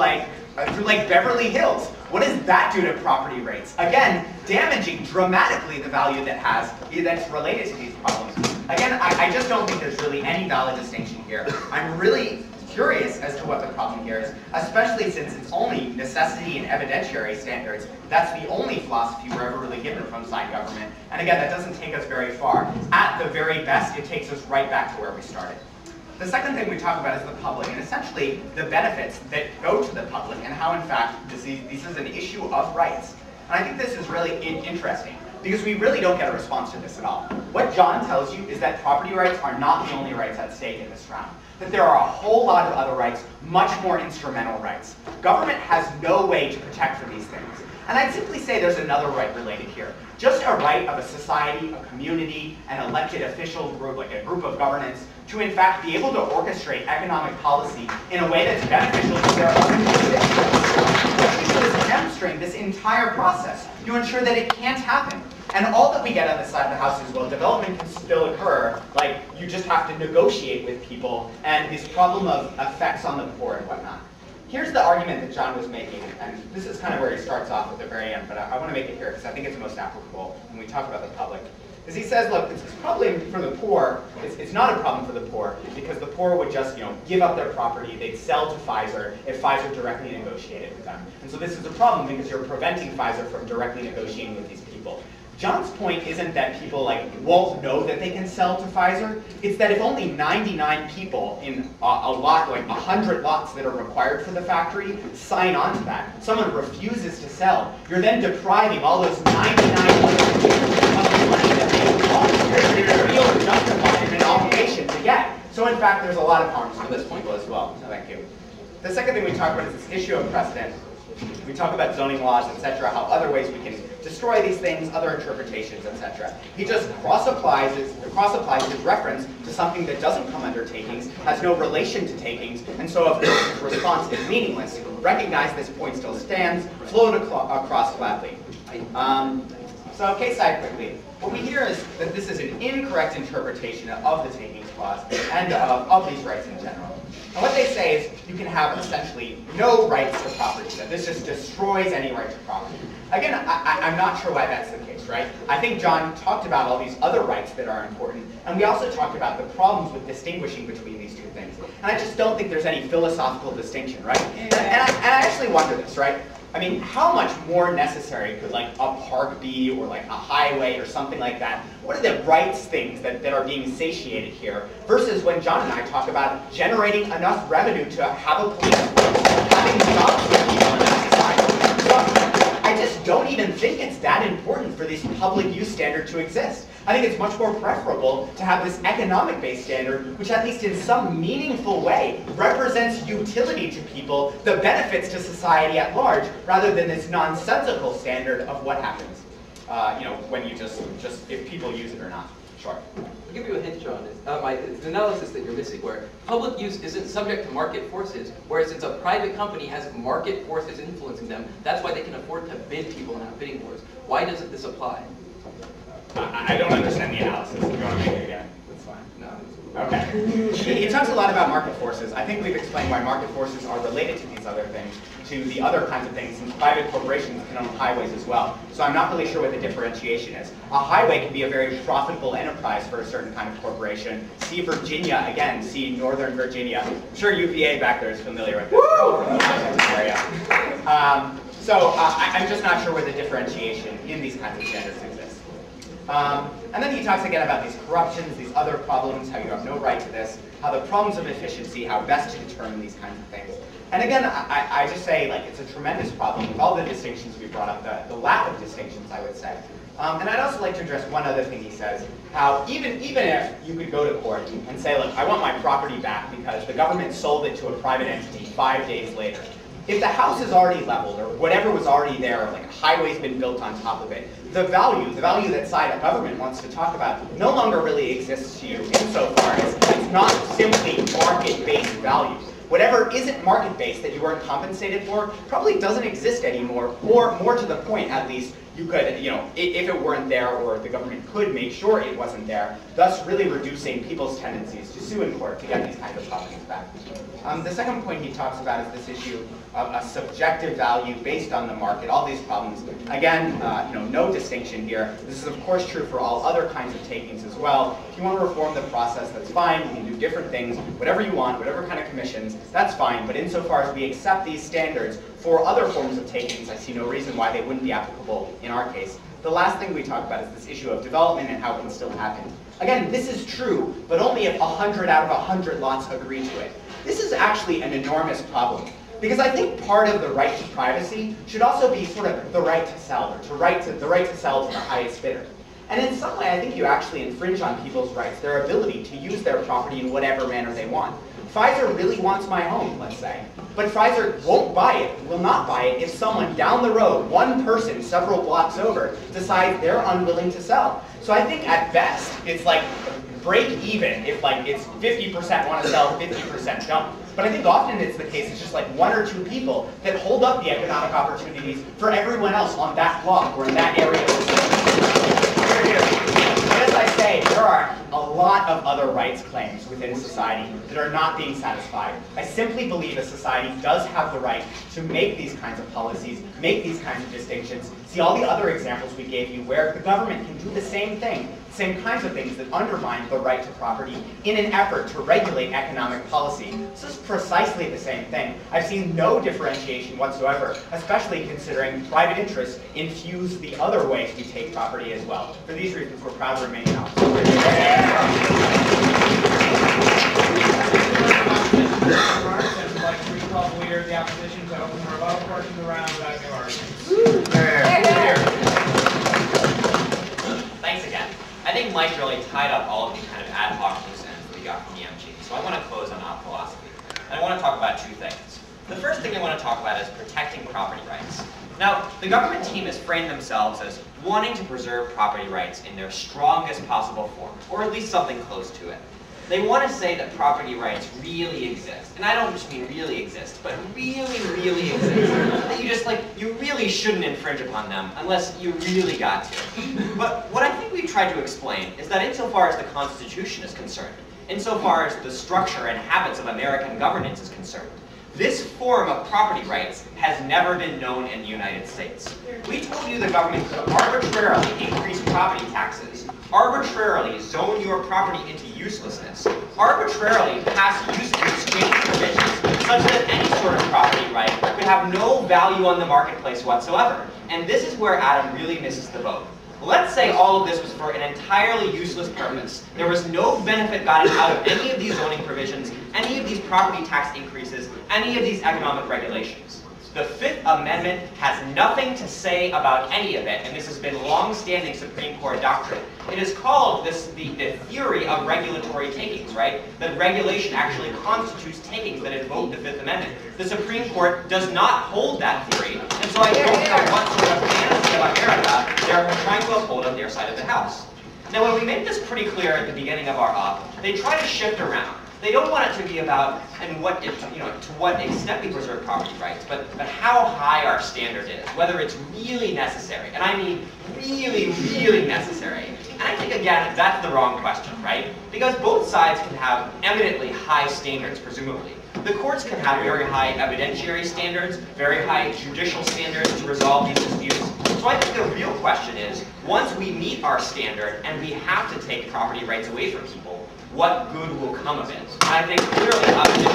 Beverly Hills. What does that do to property rates? Again, damaging dramatically the value that's related to these problems. Again, I just don't think there's really any valid distinction here. I'm really curious as to what the problem here is, especially since it's only necessity and evidentiary standards. That's the only philosophy we're ever really given from side government. And again, that doesn't take us very far. At the very best, it takes us right back to where we started. The second thing we talk about is the public, and essentially the benefits that go to the public, and how, in fact, this is an issue of rights. And I think this is really interesting, because we really don't get a response to this at all. What Jon tells you is that property rights are not the only rights at stake in this round, that there are a whole lot of other rights, much more instrumental rights. Government has no way to protect for these things. And I'd simply say there's another right related here. Just a right of a society, a community, an elected official group, like a group of governance, to in fact be able to orchestrate economic policy in a way that's beneficial to their own constituents. What you do is hamstring this entire process. You ensure that it can't happen. And all that we get on this side of the house is, well, development can still occur, like you just have to negotiate with people, and this problem of effects on the poor and whatnot. Here's the argument that Jon was making, and this is kind of where he starts off at the very end, but I want to make it here because I think it's most applicable when we talk about the public. Is he says, look, it's probably for the poor, it's not a problem for the poor, because the poor would just give up their property, they'd sell to Pfizer if Pfizer directly negotiated with them. And so this is a problem because you're preventing Pfizer from directly negotiating with these people. Jon's point isn't that people won't know that they can sell to Pfizer. It's that if only 99 people in a lot, 100 lots that are required for the factory, sign on to that, someone refuses to sell, you're then depriving all those 99 people of the money that they feel justified in an obligation to get. So in fact, there's a lot of harms to this people as well. So thank you. The second thing we talk about is this issue of precedent. We talk about zoning laws, etc., how other ways we can destroy these things, other interpretations, etc. He just cross-applies his reference to something that doesn't come under takings, has no relation to takings, and so of course his response is meaningless. Recognize this point still stands, float across gladly. So case side quickly. What we hear is that this is an incorrect interpretation of the takings clause and of these rights in general. And what they say is you can have essentially no rights to property, that this just destroys any right to property. Again, I'm not sure why that's the case, right? I think Jon talked about all these other rights that are important, and we also talked about the problems with distinguishing between these two things. And I just don't think there's any philosophical distinction, right? And I actually wonder this, right? I mean, how much more necessary could a park be, or a highway or something like that? What are the rights things that are being satiated here versus when Jon and I talk about generating enough revenue to have a police force, having jobs for people in that society? So I just don't even think it's that important for this public use standard to exist. I think it's much more preferable to have this economic-based standard, which at least in some meaningful way represents utility to people, the benefits to society at large, rather than this nonsensical standard of what happens, when you just if people use it or not. Sure. I'll give you a hint, John. It's an analysis that you're missing, where public use isn't subject to market forces, whereas since a private company has market forces influencing them, that's why they can afford to bid people and have bidding wars. Why doesn't this apply? I don't understand the analysis. If you want to make it again, that's fine. No. Okay. He talks a lot about market forces. I think we've explained why market forces are related to these other things, to the other kinds of things, since private corporations can own highways as well. So I'm not really sure what the differentiation is. A highway can be a very profitable enterprise for a certain kind of corporation. See Virginia, again, see Northern Virginia. I'm sure UVA back there is familiar with this. Area. I'm just not sure where the differentiation in these kinds of standards exists. And then he talks again about these corruptions, these other problems, how you have no right to this, how the problems of efficiency, how best to determine these kinds of things. And again, I just say, like, it's a tremendous problem with all the distinctions we brought up, the lack of distinctions, I would say. And I'd also like to address one other thing he says, how even if you could go to court and say, look, I want my property back because the government sold it to a private entity 5 days later. If the house is already leveled, or whatever was already there, like a highway's been built on top of it, the value that side of government wants to talk about no longer really exists to you insofar as it's not simply market-based value. Whatever isn't market-based that you weren't compensated for probably doesn't exist anymore, or more to the point, at least, you could, if it weren't there, or the government could make sure it wasn't there, thus really reducing people's tendencies to sue in court to get these kinds of properties back. The second point he talks about is this issue of a subjective value based on the market, all these problems. Again, no distinction here. This is of course true for all other kinds of takings as well. If you want to reform the process, that's fine. You can do different things, whatever you want, whatever kind of commissions, that's fine. But insofar as we accept these standards for other forms of takings, I see no reason why they wouldn't be applicable in our case. The last thing we talk about is this issue of development and how it can still happen. Again, this is true, but only if 100 out of 100 lots agree to it. This is actually an enormous problem, because I think part of the right to privacy should also be sort of the right to sell, or the right to sell to the highest bidder. And in some way, I think you actually infringe on people's rights, their ability to use their property in whatever manner they want. Pfizer really wants my home, let's say, but Pfizer won't buy it, will not buy it, if someone down the road, one person several blocks over, decides they're unwilling to sell. So I think at best, it's like break even if like it's 50% want to sell, 50% don't. But I think often it's the case, it's just like one or two people that hold up the economic opportunities for everyone else on that block or in that area of the city. But as I say, there are a lot of other rights claims within society that are not being satisfied. I simply believe a society does have the right to make these kinds of policies, make these kinds of distinctions. See all the other examples we gave you where the government can do the same thing, same kinds of things that undermine the right to property in an effort to regulate economic policy. This is precisely the same thing. I've seen no differentiation whatsoever, especially considering private interests infuse the other ways we take property as well. For these reasons, we're proud to remain in office. I'd like to recall the leader of the opposition to open the rebuttal portion of the round without new arguments. Thanks again. I think Mike really tied up all of the kind of ad hoc loose ends that we got from the MG. So I want to close on op philosophy. And I want to talk about two things. The first thing I want to talk about is protecting property rights. Now, the government team has framed themselves as wanting to preserve property rights in their strongest possible form, or at least something close to it. They want to say that property rights really exist. And I don't just mean really exist, but really, really exist. That you really shouldn't infringe upon them unless you really got to. But what I think we've tried to explain is that insofar as the Constitution is concerned, insofar as the structure and habits of American governance is concerned, this form of property rights has never been known in the United States. We told you the government could arbitrarily increase property taxes, arbitrarily zone your property into uselessness, arbitrarily pass use and exchange provisions such that any sort of property right could have no value on the marketplace whatsoever. And this is where Adam really misses the boat. Let's say all of this was for an entirely useless purpose. There was no benefit gotten out of any of these zoning provisions, any of these property tax increases, any of these economic regulations. The Fifth Amendment has nothing to say about any of it, and this has been long-standing Supreme Court doctrine. It is called the theory of regulatory takings, right? That regulation actually constitutes takings that invoke the Fifth Amendment. The Supreme Court does not hold that theory, and so I don't know what sort of fantasy of America they're trying to uphold on their side of the house. Now, when we make this pretty clear at the beginning of our op, they try to shift around. They don't want it to be about and what it, to what extent we preserve property rights, but how high our standard is, whether it's really necessary, and I mean really, really necessary. And I think, again, that's the wrong question, right? Because both sides can have eminently high standards, presumably. The courts can have very high evidentiary standards, very high judicial standards to resolve these disputes. So I think the real question is, once we meet our standard and we have to take property rights away from people, what good will come of it? And I think clearly opposition.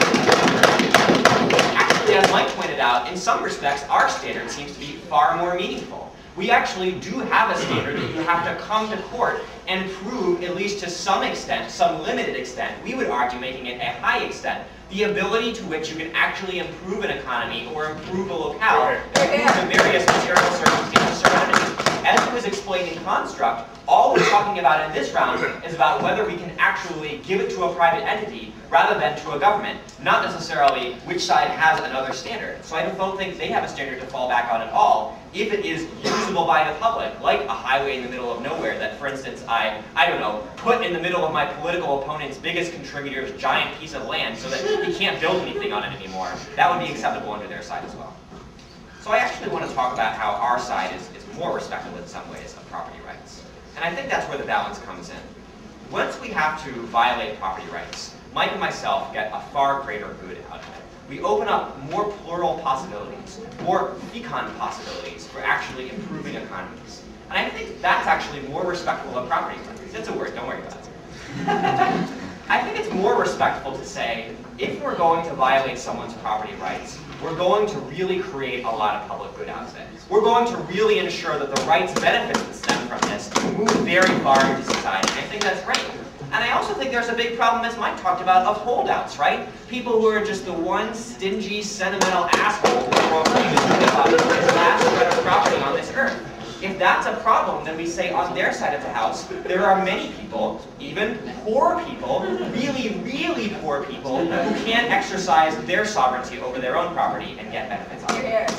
Actually, as Mike pointed out, in some respects, our standard seems to be far more meaningful. We actually do have a standard that you have to come to court and prove, at least to some extent, some limited extent, we would argue making it a high extent, the ability to which you can actually improve an economy or improve a locale, improve the various material circumstances surrounding it. As it was explained in Construct, all we're talking about in this round is about whether we can actually give it to a private entity rather than to a government, not necessarily which side has another standard. So I don't think they have a standard to fall back on at all if it is usable by the public, like a highway in the middle of nowhere that, for instance, I don't know, put in the middle of my political opponent's biggest contributor's giant piece of land so that he can't build anything on it anymore. That would be acceptable under their side as well. So I actually want to talk about how our side is more respectful in some ways of property rights. And I think that's where the balance comes in. Once we have to violate property rights, Mike and myself get a far greater good out of it. We open up more plural possibilities, more econ possibilities for actually improving economies. And I think that's actually more respectful of property rights. It's a word, don't worry about it. I think it's more respectful to say, if we're going to violate someone's property rights, we're going to really create a lot of public good out of it. We're going to really ensure that the rights benefits that stem from this move very far into society. And I think that's great. And I also think there's a big problem, as Mike talked about, of holdouts, right? People who are just the one stingy, sentimental asshole who are going to give up his last shred of property on this earth. If that's a problem, then we say on their side of the house, there are many people, even poor people, really, really poor people, who can't exercise their sovereignty over their own property and get benefits on it.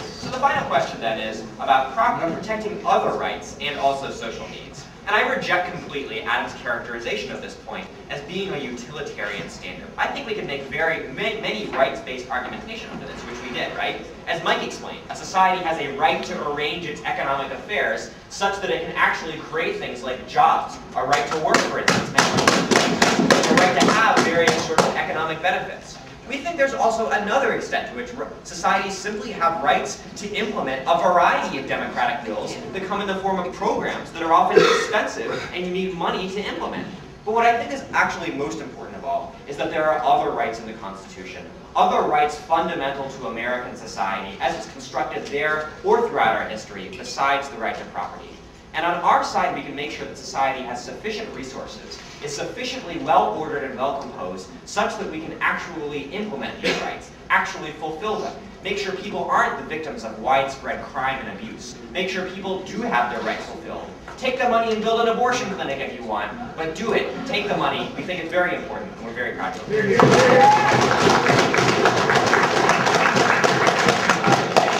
So the final question then is about protecting other rights and also social needs. And I reject completely Adam's characterization of this point as being a utilitarian standard. I think we can make many rights-based argumentation under this, which we did, right? As Mike explained, a society has a right to arrange its economic affairs such that it can actually create things like jobs, a right to work, for instance, a right to have various sorts of economic benefits. We think there's also another extent to which societies simply have rights to implement a variety of democratic bills that come in the form of programs that are often expensive and you need money to implement. But what I think is actually most important of all is that there are other rights in the Constitution, other rights fundamental to American society as it's constructed there or throughout our history besides the right to property. And on our side, we can make sure that society has sufficient resources, is sufficiently well-ordered and well-composed, such that we can actually implement these rights, actually fulfill them. Make sure people aren't the victims of widespread crime and abuse. Make sure people do have their rights fulfilled. Take the money and build an abortion clinic if you want, but do it. Take the money. We think it's very important, and we're very proud of it.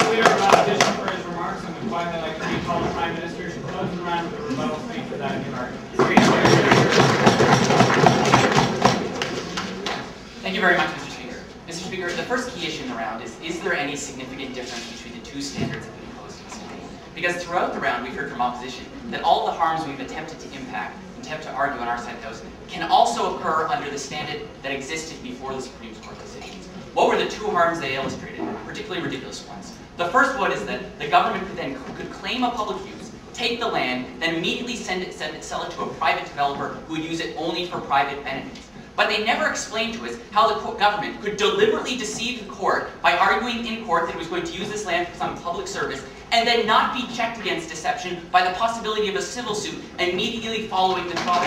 We are about audition for his remarks, and we'd finally like to recall the Prime Minister to close the round with a rebuttal speech for that new argument. Thank you very much, Mr. Speaker. Mr. Speaker, the first key issue in the round is there any significant difference between the two standards that have been imposed in this debate? Because throughout the round, we've heard from opposition that all the harms we've attempted to attempt to argue on our side of the house, can also occur under the standard that existed before the Supreme Court decisions. What were the two harms they illustrated, particularly ridiculous ones? The first one is that the government could claim a public use, take the land, then immediately sell it to a private developer who would use it only for private benefits. But they never explained to us how the government could deliberately deceive the court by arguing in court that it was going to use this land for some public service, and then not be checked against deception by the possibility of a civil suit immediately following the trial.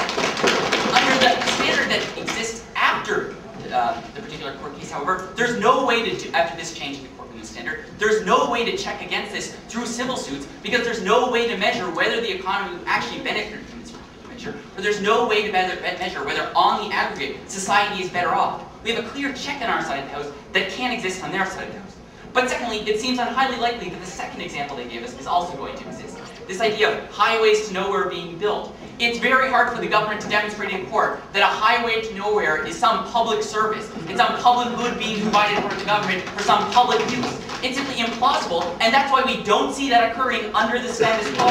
Under the standard that exists after the particular court case, however, there's no way to after this change in the court standard, there's no way to check against this through civil suits, because there's no way to measure whether the economy actually benefited from this measure, or there's no way to measure whether on the aggregate society is better off. We have a clear check on our side of the house that can't exist on their side of the house. But secondly, it seems highly likely that the second example they gave us is also going to exist. This idea of highways to nowhere being built. it's very hard for the government to demonstrate in court that a highway to nowhere is some public service. It's some public good being provided for the government for some public use. It's simply implausible, and that's why we don't see that occurring under the status quo.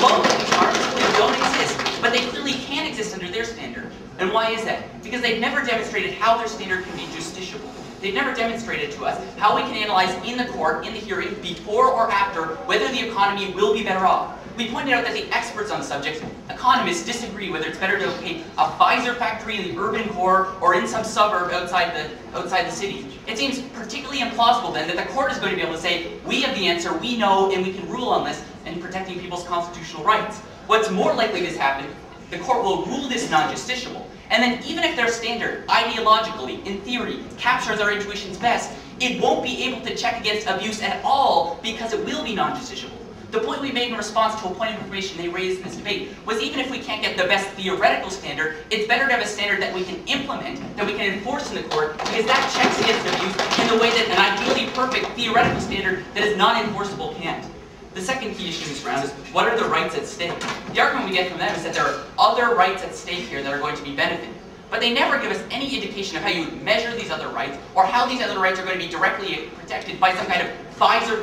Both of these charges simply don't exist, but they clearly can exist under their standard. And why is that? Because they've never demonstrated how their standard can be justiciable. They've never demonstrated to us how we can analyze in the court, in the hearing, before or after, whether the economy will be better off. We pointed out that the experts on the subject, economists, disagree whether it's better to locate a Pfizer factory in the urban core or in some suburb outside the city. It seems particularly implausible then that the court is going to be able to say, we have the answer, we know, and we can rule on this in protecting people's constitutional rights. What's more likely to happen, the court will rule this non-justiciable. And then even if their standard, ideologically, in theory, captures our intuitions best, it won't be able to check against abuse at all because it will be non-justiciable. The point we made in response to a point of information they raised in this debate was even if we can't get the best theoretical standard, it's better to have a standard that we can implement, that we can enforce in the court, because that checks against abuse in the way that an ideally perfect theoretical standard that is non-enforceable can't. The second key issue in this round is, what are the rights at stake? The argument we get from them is that there are other rights at stake here that are going to be benefited. But they never give us any indication of how you measure these other rights, or how these other rights are going to be directly protected by some kind of Pfizer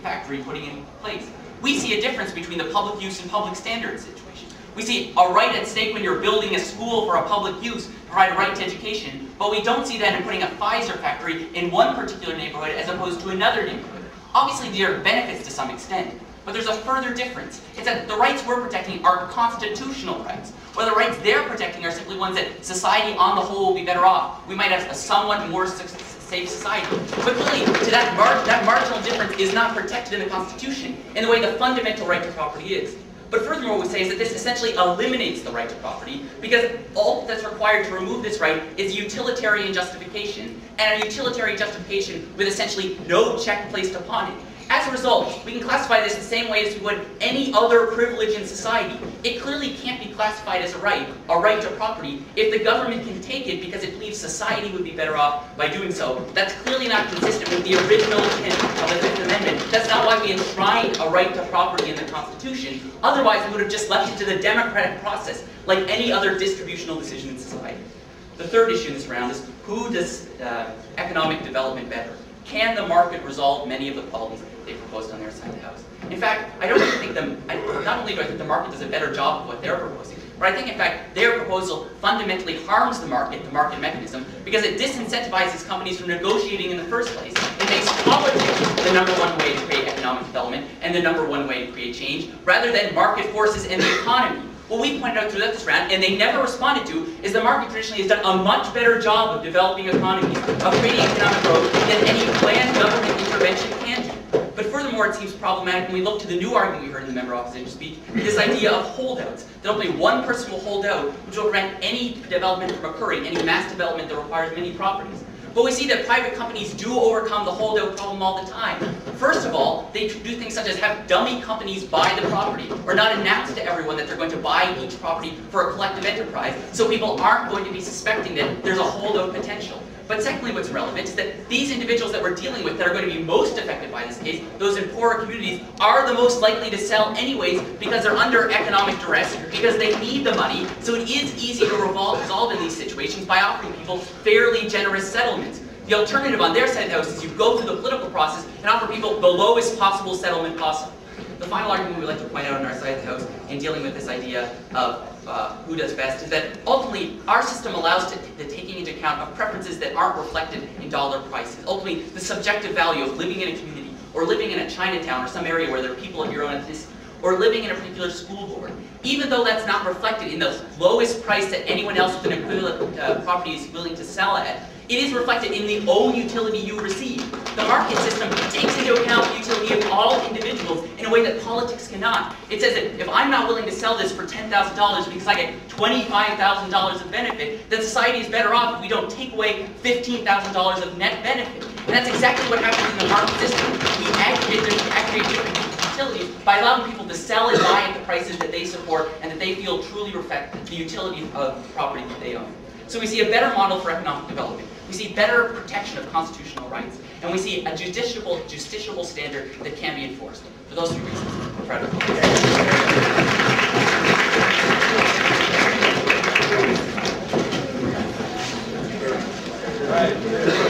factory putting in place. We see a difference between the public use and public standard situation. We see a right at stake when you're building a school for a public use, provide a right to education, but we don't see that in putting a Pfizer factory in one particular neighborhood as opposed to another neighborhood. Obviously, there are benefits to some extent, but there's a further difference. It's that the rights we're protecting are constitutional rights, while the rights they're protecting are simply ones that society on the whole will be better off. We might have a somewhat more safe society. But clearly, to that marginal difference is not protected in the Constitution in the way the fundamental right to property is. But furthermore, what we say is that this essentially eliminates the right to property, because all that's required to remove this right is utilitarian justification, and a utilitarian justification with essentially no check placed upon it. As a result, we can classify this the same way as we would any other privilege in society. It clearly can't be classified as a right to property, if the government can take it because it believes society would be better off by doing so. That's clearly not consistent with the original intent of the Fifth Amendment. That's not why we enshrined a right to property in the Constitution. Otherwise, we would have just left it to the democratic process, like any other distributional decision in society. The third issue in this round is, who does economic development better? Can the market resolve many of the problems they proposed on their side of the house? In fact, I don't think not only do I think the market does a better job of what they're proposing, but I think in fact their proposal fundamentally harms the market mechanism, because it disincentivizes companies from negotiating in the first place. It makes politics the #1 way to create economic development and the #1 way to create change, rather than market forces and the economy. What we pointed out throughout this round, and they never responded to, is the market traditionally has done a much better job of developing economies, of creating economic growth, than any planned government intervention can do. But furthermore, it seems problematic when we look to the new argument we heard in the member opposition speak, this idea of holdouts, that only one person will hold out, which will prevent any development from occurring, any mass development that requires many properties. But we see that private companies do overcome the holdout problem all the time. First of all, they do things such as have dummy companies buy the property, or not announce to everyone that they're going to buy each property for a collective enterprise, so people aren't going to be suspecting that there's a holdout potential. But secondly, what's relevant is that these individuals that we're dealing with that are going to be most affected by this case, those in poorer communities, are the most likely to sell anyways because they're under economic duress, because they need the money, so it is easy to resolve in these situations by offering people fairly generous settlements. The alternative on their side of the house is you go through the political process and offer people the lowest possible settlement possible. The final argument we'd like to point out on our side of the house in dealing with this idea of who does best is that ultimately our system allows the taking into account of preferences that aren't reflected in dollar prices. Ultimately, the subjective value of living in a community, or living in a Chinatown or some area where there are people of your own ethnicity, or living in a particular school board. Even though that's not reflected in the lowest price that anyone else with an equivalent property is willing to sell at, it is reflected in the own utility you receive. The market system takes into account the utility of all individuals in a way that politics cannot. It says that if I'm not willing to sell this for $10,000 because I get $25,000 of benefit, then society is better off if we don't take away $15,000 of net benefit. And that's exactly what happens in the market system. We aggregate different utilities by allowing people to sell and buy at the prices that they support and that they feel truly reflect the utility of the property that they own. So we see a better model for economic development. We see better protection of constitutional rights. And we see a justiciable standard that can be enforced. For those three reasons, we're proud of it. right.